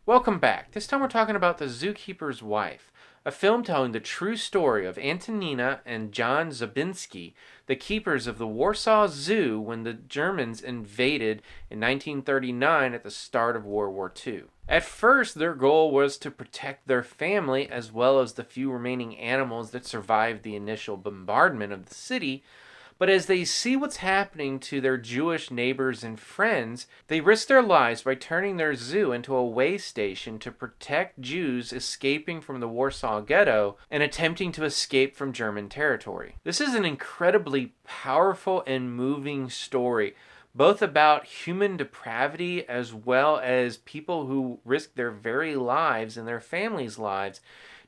Welcome back. This time we're talking about The Zookeeper's Wife, a film telling the true story of Antonina and Jan Zabinski, the keepers of the Warsaw Zoo when the Germans invaded in 1939 at the start of World War II. At first, their goal was to protect their family as well as the few remaining animals that survived the initial bombardment of the city. But as they see what's happening to their Jewish neighbors and friends, they risk their lives by turning their zoo into a way station to protect Jews escaping from the Warsaw Ghetto and attempting to escape from German territory. This is an incredibly powerful and moving story, both about human depravity as well as people who risk their very lives and their families' lives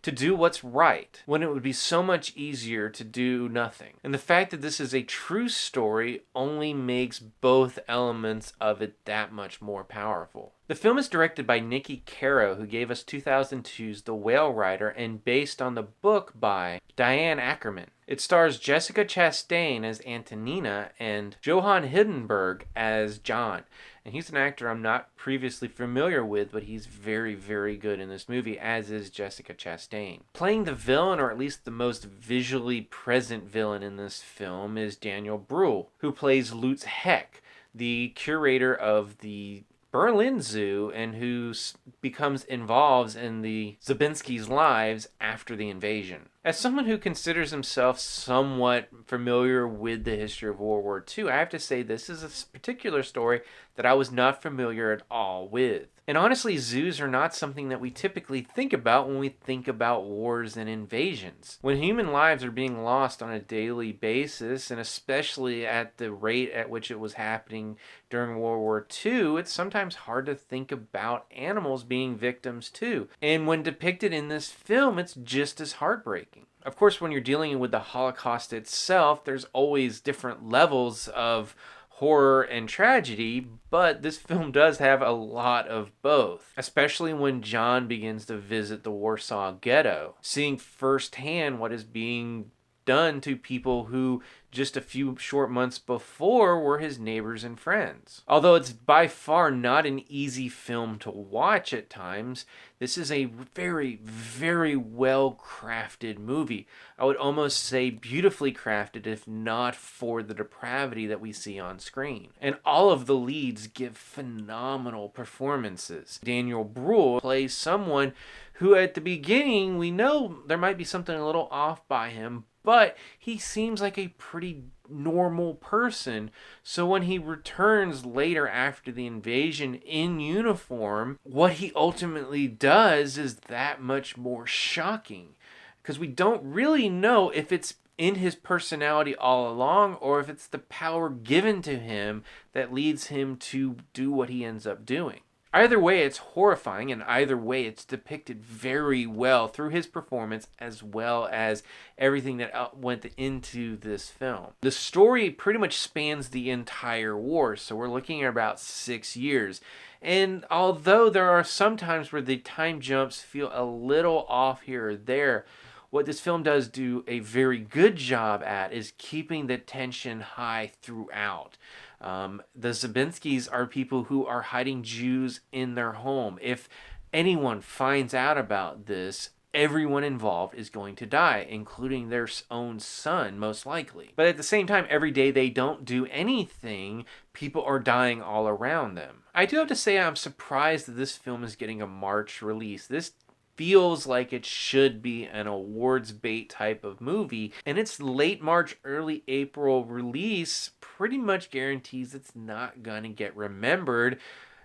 to do what's right when it would be so much easier to do nothing. And the fact that this is a true story only makes both elements of it that much more powerful. The film is directed by Niki Caro, who gave us 2002's The Whale Rider, and based on the book by Diane Ackerman. It stars Jessica Chastain as Antonina and Johan Heldenbergh as John. And he's an actor I'm not previously familiar with, but he's very, very good in this movie, as is Jessica Chastain. Playing the villain, or at least the most visually present villain in this film, is Daniel Brühl, who plays Lutz Heck, the curator of the Berlin Zoo and who becomes involved in the Zabinski's lives after the invasion. As someone who considers himself somewhat familiar with the history of World War II, I have to say this is a particular story that I was not familiar at all with. And honestly, zoos are not something that we typically think about when we think about wars and invasions. When human lives are being lost on a daily basis, and especially at the rate at which it was happening during World War II, it's sometimes hard to think about animals being victims too. And when depicted in this film, it's just as heartbreaking. Of course, when you're dealing with the Holocaust itself, there's always different levels of horror and tragedy, but this film does have a lot of both, especially when John begins to visit the Warsaw Ghetto, seeing firsthand what is being done to people who just a few short months before were his neighbors and friends. Although it's by far not an easy film to watch at times, this is a very, very well crafted movie. I would almost say beautifully crafted, if not for the depravity that we see on screen. And all of the leads give phenomenal performances. Daniel Brühl plays someone who at the beginning we know there might be something a little off by him, but he seems like a pretty normal person. So when he returns later after the invasion in uniform, what he ultimately does is that much more shocking. Because we don't really know if it's in his personality all along or if it's the power given to him that leads him to do what he ends up doing. Either way, it's horrifying, and either way, it's depicted very well through his performance as well as everything that went into this film. The story pretty much spans the entire war, so we're looking at about 6 years. And although there are some times where the time jumps feel a little off here or there, what this film does do a very good job at is keeping the tension high throughout. The Zabinskis are people who are hiding Jews in their home. If anyone finds out about this, everyone involved is going to die, including their own son, most likely. But at the same time, every day they don't do anything, people are dying all around them. I do have to say I'm surprised that this film is getting a March release. This feels like it should be an awards bait type of movie, and its late March, early April release pretty much guarantees it's not gonna get remembered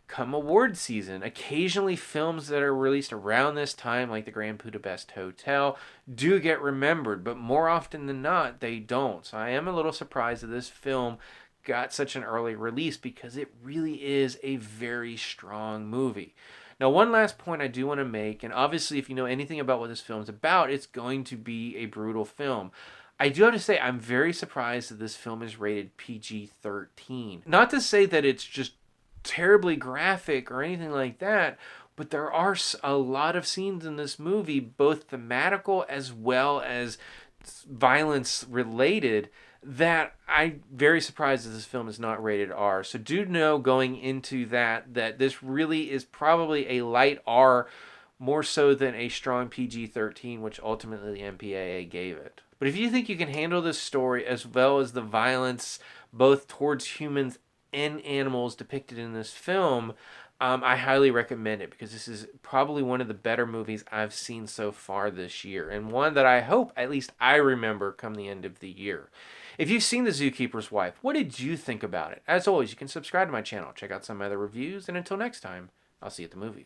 come award season. Occasionally films that are released around this time, like the Grand Budapest Hotel, do get remembered, but more often than not they don't. So I am a little surprised that this film got such an early release because it really is a very strong movie. Now, one last point I do want to make, and obviously if you know anything about what this film is about, it's going to be a brutal film. I do have to say I'm very surprised that this film is rated PG-13. Not to say that it's just terribly graphic or anything like that, but there are a lot of scenes in this movie, both thematical as well as violence related, that I'm very surprised that this film is not rated R. So do know going into that this really is probably a light R, more so than a strong PG-13, which ultimately the MPAA gave it. But if you think you can handle this story as well as the violence both towards humans and animals depicted in this film, I highly recommend it, because this is probably one of the better movies I've seen so far this year, and one that I hope at least I remember come the end of the year. If you've seen The Zookeeper's Wife, what did you think about it? As always, you can subscribe to my channel, check out some other reviews, and until next time, I'll see you at the movies.